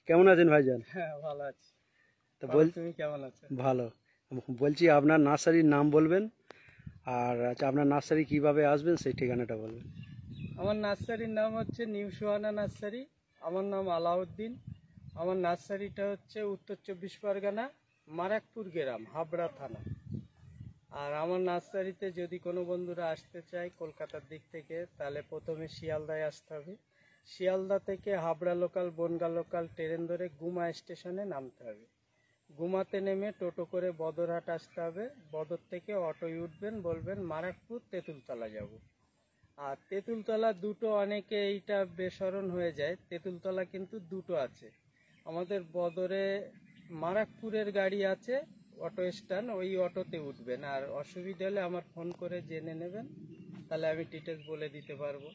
কেমন আছেন ভাইজান? হ্যাঁ, ভালো আছি। তো তুমি কেমন আছো? ভালো। বলছি আপনার নার্সারির নাম বলবেন, আর আচ্ছা আপনার নার্সারি কিভাবে আসবেন সেই ঠিকানাটা বলবেন। আমার নার্সারির নাম হচ্ছে নিউ সুহানা নার্সারি। আমার নাম আলাউদ্দিন। আমার নার্সারিটা হচ্ছে উত্তর 24 পরগনা, মারাকপুর গ্রাম, হাবড়া থানা। আর আমার নার্সারিতে যদি কোনো বন্ধুরা আসতে চায় কলকাতার দিক থেকে, তাহলে প্রথমে শিয়ালদায় আসতে হবে। শিয়ালদা থেকে Habra local, Bangaon local train ধরে গুমা স্টেশনে নামতে হবে। গুমাতে নেমে টোটো করে বদরহাট আসতে হবে। বদর থেকে অটোয় উঠবেন, বলবেন মারাকপুর তেঁতুলতলা যাব। আর তেঁতুলতলা দুটো, অনেকে এইটা বেসরণ হয়ে যায়, তেঁতুলতলা কিন্তু দুটো আছে। আমাদের বদরে মারাকপুরের গাড়ি আছে, অটো স্ট্যান্ড, ওই অটোতে উঠবেন। আর অসুবিধা হলে আমার ফোন করে জেনে নেবেন, তাহলে আমি ডিটেলস বলে দিতে পারবো।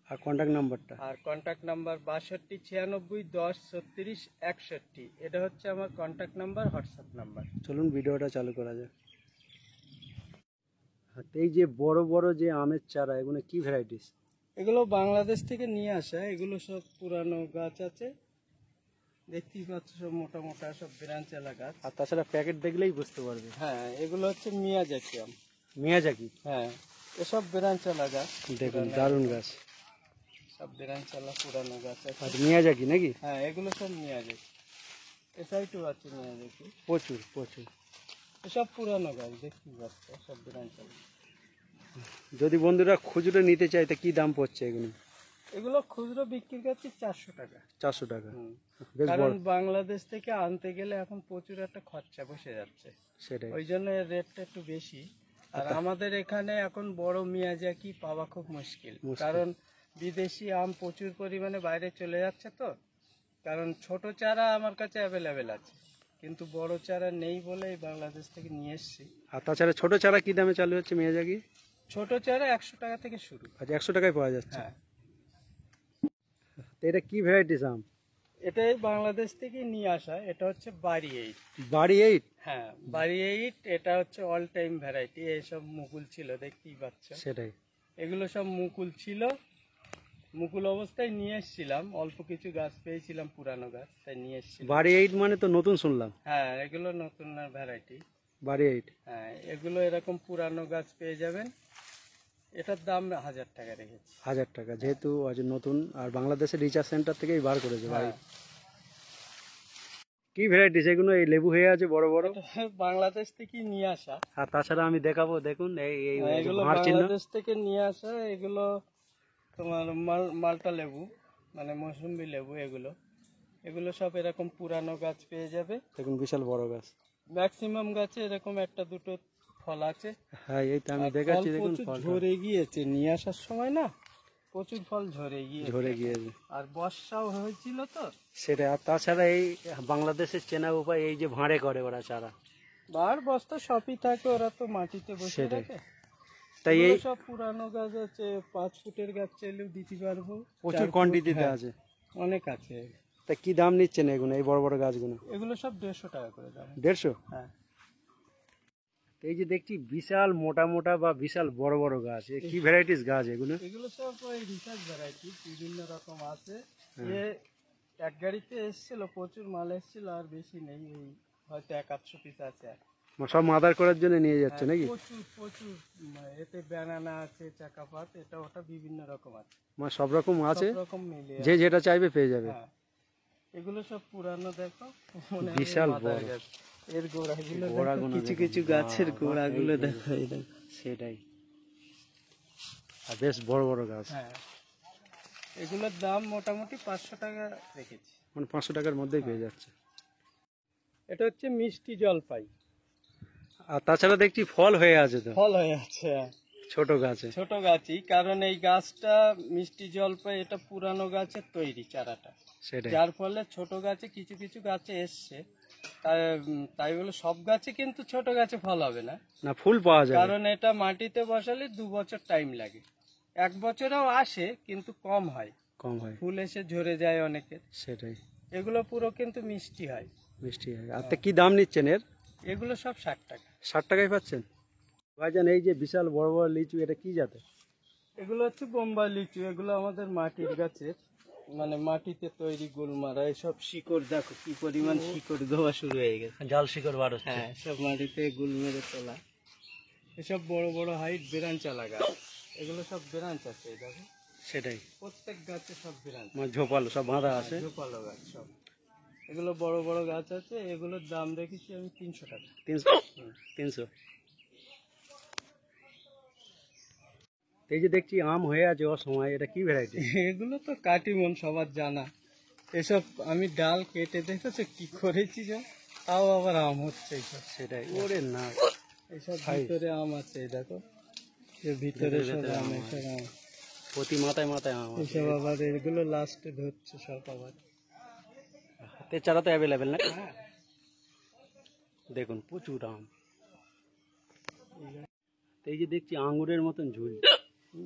আর কন্ট্যাক্ট নাম্বারটা? আর কন্ট্যাক্ট নাম্বার 62 96 10 36 61। এটা হচ্ছে আমার কন্ট্যাক্ট নাম্বার, হোয়াটসঅ্যাপ নাম্বার। চলুন ভিডিওটা চালু করা যাক। এই যে বড় বড় যে আমের চারা, এগুলো কি ভ্যারাইটিস? এগুলো বাংলাদেশ থেকে নিয়ে আসা। এগুলো সব পুরানো গাছ আছে, দেখতেই পাচ্ছ, সব মোটা মোটা সব ব্রাঞ্চ এলা গাছ। আর তাছাড়া প্যাকেট দেখলেই বুঝতে পারবে। হ্যাঁ, এগুলো হচ্ছে মিয়াজাকি আম। মিয়াজাকি? হ্যাঁ, এসব ব্রাঞ্চ এলা গাছ। দেখুন দারুণ গাছ, সব ব্রাঞ্চ এলা পুরানো গাছ আছে। আচ্ছা মিয়াজাকি নাকি? হ্যাঁ, এগুলো সব মিয়াজাকি। এসাইটও আছে মিয়াজাকি, প্রচুর প্রচুর। এসব পুরানো গাছ, দেখতেই পাচ্ছ, সব ব্রাঞ্চ এলা। যদি বন্ধুরা খুচরো নিতে চায় তা কি দাম পড়ছে এগুলো? এগুলো খুচরো বিক্রি করছি 400 টাকা। 400 টাকা? বেশ কারণ বড়। বাংলাদেশ থেকে আনতে গেলে এখন প্রচুর একটা খরচা বসে যাচ্ছে, সেটাই। ওই জন্য এর রেটটা একটু বেশি। আর আমাদের এখানে এখন বড় মিয়াজাকি পাওয়া খুব মুশকিল, কারণ বিদেশি আম প্রচুর পরিমাণে বাইরে চলে যাচ্ছে। তো কারণ ছোট চারা আমার কাছে অ্যাভেলেবেল আছে, কিন্তু বড় চারা নেই বলেই বাংলাদেশ থেকে নিয়ে এসছি। আর তাছাড়া ছোট চারা কি দামে চালু হচ্ছে মিয়াজাকি? ছোট চারা 100 টাকা থেকে শুরু। আচ্ছা 100 টাকায় পাওয়া যাচ্ছে? হ্যাঁ, তো এটা কি ভ্যারাইটিস আম? এটাই বাংলাদেশ থেকে নিয়ে আসা। এটা হচ্ছে বাড়ি 8। বাড়ি 8? হ্যাঁ, বাড়ি 8। এটা হচ্ছে অল টাইম ভ্যারাইটি। এইসব মুকুল ছিল, দেখতেই পাচ্ছ। সেটাই। এগুলো সব মুকুল ছিল, মুকুল অবস্থায় নিয়ে এসেছিলাম। অল্প কিছু গাছ পেয়েছিলাম, পুরানো গাছ, তাই নিয়ে এসেছিলাম। বাড়ি 8 মানে তো নতুন শুনলাম। হ্যাঁ, এগুলো নতুন ভ্যারাইটি। বাড়ি 8? হ্যাঁ, এগুলো এরকম পুরানো গাছ পেয়ে যাবেন। এটার দাম 1000 টাকা রেখেছি। 1000 টাকা, যেহেতু আজ নতুন, আর বাংলাদেশের রিসার্চ সেন্টার থেকেই বার করেছে ভাই। হ্যাঁ, কি ভ্যারাইটিস এগুলো? এই লেবু হয়ে আছে বড় বড়। এটা বাংলাদেশ থেকে নিয়ে আসা। আর তাছাড়া আমি দেখাবো, দেখুন এই এই এগুলো ভাঁড় চিহ্ন। বাংলাদেশ থেকে নিয়ে আসা। এগুলো তোমার মালটা লেবু, মানে মৌসুম্বি লেবু। এগুলো এগুলো সব এরকম পুরানো গাছ পেয়ে যাবে। দেখুন বিশাল বড় গাছ। ম্যাক্সিমাম গাছে এরকম একটা দুটো ফল আছে। হ্যাঁ এই তো আমি আর দেখাচ্ছি, ফল দেখুন প্রচুর ফলটা ঝরে গিয়েছে নিয়ে আসার সময় না, প্রচুর ফল ঝরে ঝরে গিয়েছে। গিয়েছে। আর বর্ষাও হয়েছিল তো। সেটা। আর তাছাড়া এই বাংলাদেশের চেনা উপায়, এই যে ভাঁড়ে করে ওরা চারা। বার বস্তা সবই থাকে, ওরা তো মাটিতে বসে সেটাই। থাকে। তাই এগুলো এই সব পুরানো গাছ আছে, 5 ফুটের গাছ চাইলেও দিতে পারবো। প্রচুর 4 ফুট, কোয়ান্টিটিতে হ্যাঁ, আছে। অনেক আছে। তা কি দাম নিচ্ছেন এগুলো, এই বড় বড় গাছগুলো? এগুলো সব 150 টাকা করে দাম। 150? হ্যাঁ, এই যে দেখছি বিশাল মোটা মোটা বা বিশাল বড় বড় গাছ, এ কি ভ্যারাইটিস গাছ এগুলো? এগুলো সব ওই রিসার্চ ভ্যারাইটি, বিভিন্ন রকম আছে। এ এক গাড়িতে এসেছিল, প্রচুর মাল এসেছিল, আর বেশি নেই, এই হয়তো 100-800 পিস আছে। সব মাদার করার জন্য নিয়ে যাচ্ছে হ্যাঁ, নাকি? প্রচুর প্রচুর। এতে ব্যানানা আছে, চাকাপাত, এটা ওটা বিভিন্ন রকম আছে। সব রকম আছে, সব রকম মিলিয়ে যে যেটা চাইবে পেয়ে যাবে। হ্যাঁ, এগুলো সব পুরানো, দেখো মনে হয় বিশাল মাদার বড়। গাছ। এর গোড়াগুলো দেখো, গোড়াগুলো কিছু দেখুন। কিছু গাছের বাহ, গোড়াগুলো এই যে। দেখো, এই দেখো। সেটাই। আর বেশ বড় বড় গাছ। হ্যাঁ, এগুলোর দাম মোটামুটি 500 টাকা রেখেছি। মানে 500 টাকার মধ্যেই পেয়ে যাচ্ছে। এটা হচ্ছে মিষ্টি জলপাই। আর তাছাড়া দেখছি ফল হয়ে আছে তো ফল হয়ে আছে ছোট গাছে। ছোট গাছই, কারণ এই গাছটা মিষ্টি জলপাই, এটা পুরানো গাছের তৈরি চারাটা, সেটাই। যার ফলে ছোট গাছে, কিছু কিছু গাছে এসছে। তাই তাই বলে সব গাছে কিন্তু ছোট গাছে ফল হবে না, না ফুল পাওয়া যায়, কারণ এটা মাটিতে বসালে 2 বছর টাইম লাগে। 1 বছরেও আসে, কিন্তু কম হয়, কম হয়। ফুল এসে ঝরে যায় অনেকের। সেটাই। এগুলো পুরো কিন্তু মিষ্টি হয়। মিষ্টি হয়। আর তা কি দাম নিচ্ছেন এর? এগুলো সব 60 টাকা। 60 টাকায় পাচ্ছেন? ভাইজান এই যে বিশাল বড় বড় লিচু, এটা কি জাতের? এগুলো হচ্ছে বোম্বাই লিচু। এগুলো আমাদের মাটির গাছের, মানে মাটিতে তৈরি গুলমারা, এসব শিকড় দেখো কি পরিমাণ শিকড় দেওয়া শুরু হয়ে গেছে। জাল শিকড় বার হচ্ছে। হ্যাঁ, সব মাটিতে গুল মেরে তোলা। এসব বড় বড় হাইট বেরাঞ্চালা গাছ, এগুলো সব বেরাঞ্চ আছে, এই দেখো সেটাই, প্রত্যেক গাছে সব বেরাঞ্চ, মানে ঝোপালো সব বাঁধা আছে। ঝোপালো গাছ সব। এগুলো বড় বড় গাছ আছে, এগুলোর দাম রেখেছি আমি 300 টাকা। 300। এই যে দেখছি আম হয়ে আছে অসময়, এটা কি ভ্যারাইটি? এগুলো তো কাটিমন সবার জানা। এসব আমি ডাল কেটে দেখেছো কি করেছি সব, তাও আবার আম হচ্ছে এইসব। সেটাই, ওরে না, এইসব ভিতরে আম আছে, এই দেখো এর ভিতরে সব আম, এসব আম, প্রতি মাথায় মাথায় আম আছে। এসব আবার এগুলো লাস্টে ধরছে সব আবার। হাতের চারা তো অ্যাভেলেবেল না? দেখুন প্রচুর আম। তো এই যে দেখছি আঙ্গুরের মতন ঝুল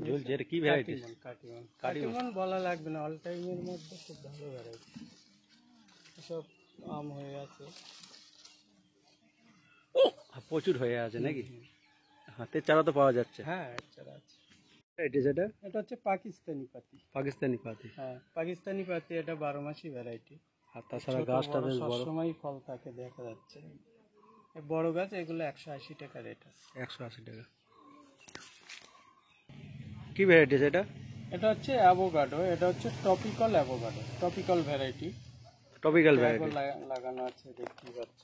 ঝুলছে, এটা কি ভ্যারাইটি? কাটিমন, কাটিমন বলা লাগবে না, অল টাইমের মধ্যে খুব ভালো ভ্যারাইটি। এসব আম হয়ে আছে, প্রচুর হয়ে আছে নাকি? হাতের চারা তো পাওয়া যাচ্ছে। হ্যাঁ চারা আছে। এটা যেটা এটা হচ্ছে পাকিস্তানি পাতি। পাকিস্তানি পাতি। হ্যাঁ, পাকিস্তানি পাতি, এটা 12 মাসি ভ্যারাইটি। আর তাছাড়া গাছটা বেশ বড়, সবসময় ফল থাকে, দেখা যাচ্ছে। এই বড় গাছ, এগুলো 180 টাকা রেট আছে। 180 টাকা। কি ভ্যারাইটি এটা? এটা হচ্ছে অ্যাভোকাডো, এটা হচ্ছে topical avocado, topical variety. Topical variety লাগানো আছে, দেখতেই পাচ্ছ।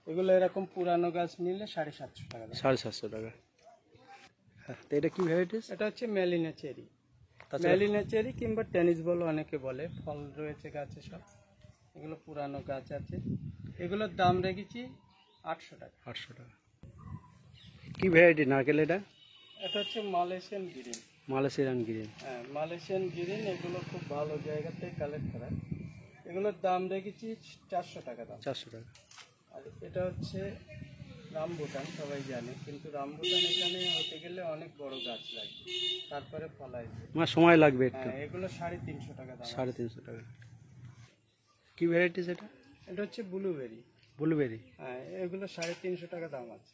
এগুলো এরকম পুরানো গাছ নিলে 750 টাকা দাম। 750 টাকা। হ্যাঁ, তো এটা কি ভ্যারাইটিস? এটা হচ্ছে মেলিনা চেরি, তাছাড়া মেলিনা চেরি কিংবা টেনিস বলো অনেকে বলে। ফল রয়েছে গাছে সব, এগুলো পুরানো গাছ আছে। এগুলোর দাম রেখেছি 800 টাকা। 800 টাকা। কি ভ্যারাইটি নারকেল এটা? এটা হচ্ছে মালয়েশিয়ান গ্রিন। Malaysian green. হ্যাঁ, মালয়েশিয়ান গ্রিন, এগুলো খুব ভালো জায়গা থেকে কালেক্ট করা। এগুলোর দাম রেখেছি 400 টাকা দাম। 400 টাকা। আর এটা হচ্ছে রামবুটান, সবাই জানে, কিন্তু রামবুটান এখানে হতে গেলে অনেক বড় গাছ লাগে, তারপরে ফল আসবে। আমার সময় লাগবে একটু। হ্যাঁ, এগুলো 350 টাকা দাম। 350 টাকা। কি ভ্যারাইটিস এটা? এটা হচ্ছে ব্লুবেরি। ব্লুবেরি। হ্যাঁ, এগুলো 350 টাকা দাম আছে।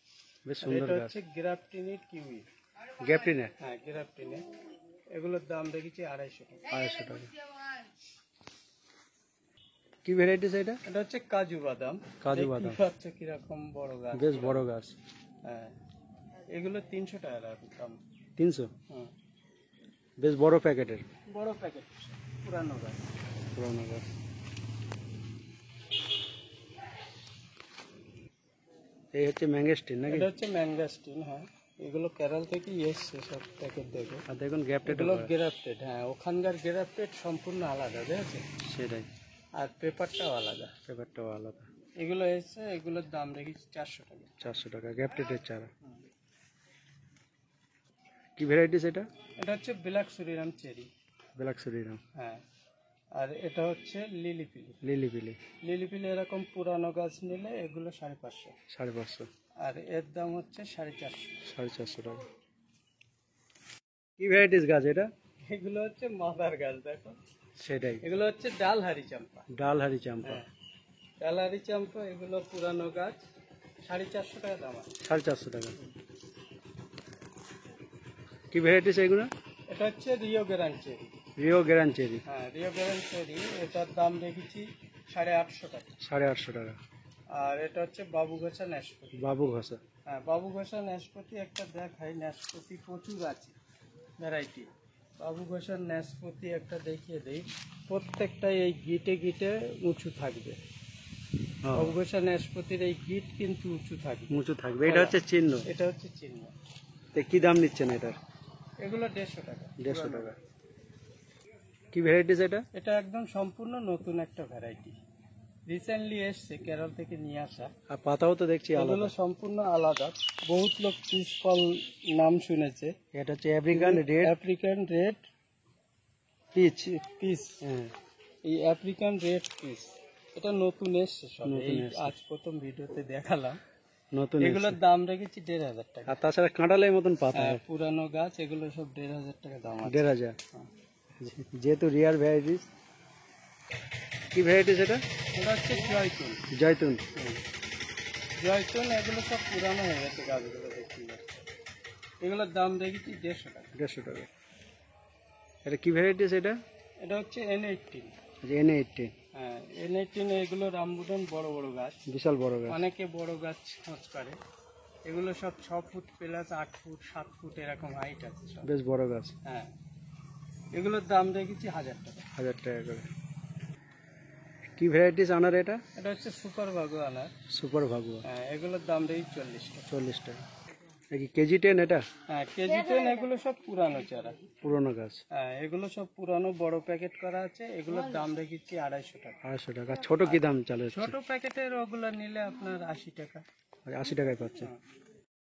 বেশ আর সুন্দর এটা গাছ। হচ্ছে গ্রাফটিনেট কিউই। গ্যাপটিনের হ্যাঁ, গ্রাফটিনেট, এগুলোর দাম রেখেছি 250 টাকা। 250 টাকা। কি ভ্যারাইটিস এটা? এটা হচ্ছে কাজু বাদাম। কাজু বাদাম। দেখতেই পাচ্ছ কিরকম বড় গাছ। বেশ বড় গাছ। হ্যাঁ, এগুলো 300 টাকা দাম। 300। হুম, বেশ বড় প্যাকেটের। বড় প্যাকেট, পুরানো গাছ। পুরোনো গাছ। এই হচ্ছে ম্যাঙ্গোস্টিন নাকি? এটা হচ্ছে ম্যাঙ্গাস্টিন। হ্যাঁ, এগুলো কেরল থেকে এসছে সব প্যাকেট দেখো। আর দেখুন গ্যাপটেড। এগুলো গ্রাফটেড। হ্যাঁ, ওখানকার গ্রাফটেড সম্পূর্ণ আলাদা, দেখেছো? সেটাই, আর পেপারটাও আলাদা। ব্যাপারটাও আলাদা। এগুলো এসছে, এগুলোর দাম রেখেছি 400 টাকা। 400 টাকা গ্যাপটেডের চারা। কি ভ্যারাইটিস এটা? এটা হচ্ছে ব্ল্যাক সুরিরাম চেরি। ব্ল্যাক সুরিরাম। হ্যাঁ, আর এটা হচ্ছে লিলিপিলি। লিলিপিলি। লিলিপিলি এরকম পুরানো গাছ নিলে এগুলো 550। 550। আর এর দাম হচ্ছে 450। 450 টাকা। কি ভ্যারাইটিস গাছ এটা? এগুলো হচ্ছে মাদার গাছ, দেখো। সেটাই, এগুলো হচ্ছে ডালহারি চাম্পা। ডালহারি চাম্পা। হ্যাঁ, ডালহারি চাম্পা, এগুলো পুরানো গাছ, 450 টাকা দাম আছে। 450 টাকা। কি ভ্যারাইটিস এগুলো? এটা হচ্ছে রিও গ্রান চেরি। রিও গ্রান চেরি। হ্যাঁ, রিও গ্রান চেরি, এটার দাম রেখেছি 850 টাকা। 850 টাকা। আর এটা হচ্ছে বাবু ঘোষা ন্যাশপতি। বাবু ঘষা। হ্যাঁ, বাবু ঘোষা ন্যাশপতি একটা দেখাই। ন্যাশপতি প্রচুর আছে ভ্যারাইটি। বাবু ঘোষার ন্যাশপতি একটা দেখিয়ে দেই। প্রত্যেকটাই এই গিটে গিটে উঁচু থাকবে। বাবু ঘোষা ন্যাশপতির এই গিট কিন্তু উঁচু থাকবে, উঁচু থাকবে, এটা হচ্ছে চিহ্ন। এটা হচ্ছে চিহ্ন। তো কি দাম নিচ্ছেন এটার? এগুলো 150 টাকা। 150 টাকা। কি ভ্যারাইটিস এটা? এটা একদম সম্পূর্ণ নতুন একটা ভ্যারাইটি, রিসেন্টলি এসছে কেরল থেকে নিয়ে আসা। আর পাতাও তো দেখছি এগুলো আলাদা। সম্পূর্ণ আলাদা। বহুত লোক পিস ফল নাম শুনেছে। এটা হচ্ছে African red African red peach. Piece. হ্যাঁ, এই আফ্রিকান রেড পিস, এটা নতুন এসছে সব, নতুন এই এসছে। আজ প্রথম ভিডিওতে দেখালাম। নতুন। এগুলোর দাম রেখেছি 1500 টাকা। আর তাছাড়া কাঁঠালের মতন পাতা। হ্যাঁ, পুরানো গাছ, এগুলো সব 1500 টাকা দাম আছে। 1500। যেহেতু রিয়ার ভ্যারাইটিস। কি ভ্যারাইটিস এটা? এটা হচ্ছে জয়তুন। জয়তুন। জয়তুন, এগুলো সব পুরানো হয়ে গেছে গাছগুলো, দেখতে পাচ্ছি। এগুলোর দাম রেখেছি 150 টাকা। 150 টাকা। এটা কি ভ্যারাইটিস এটা? এটা হচ্ছে N18। N18 হ্যাঁ, N18 এগুলো রামবুটান বড় বড় গাছ, বিশাল বড় গাছ। অনেকে বড় গাছ খোঁজ করে। এগুলো সব 6 ফুট প্লাস 8 ফুট 7 ফুট এরকম হাইট আছে সব। বেশ বড় গাছ। হ্যাঁ, এগুলোর দাম রেখেছি 1000 টাকা। 1000 টাকা করে। কি ভ্যারাইটিস আনার এটা? এটা হচ্ছে সুপার বাগুয়ানা। সুপার ভাগুয়া। হ্যাঁ, এগুলোর দাম রেখেছি 40 টাকা। 40 টাকা। কি কেজি 10 এটা? হ্যাঁ, কেজি 10 এগুলো সব পুরানো চারা। পুরোনো গাছ। হ্যাঁ, এগুলো সব পুরানো বড় প্যাকেট করা আছে, এগুলোর দাম রেখেছি 250 টাকা। 250 টাকা। ছোট কি দাম চালু হচ্ছে? ছোট প্যাকেটের ওগুলো নিলে আপনার 80 টাকা। 80 টাকায় পাচ্ছে। হ্যাঁ।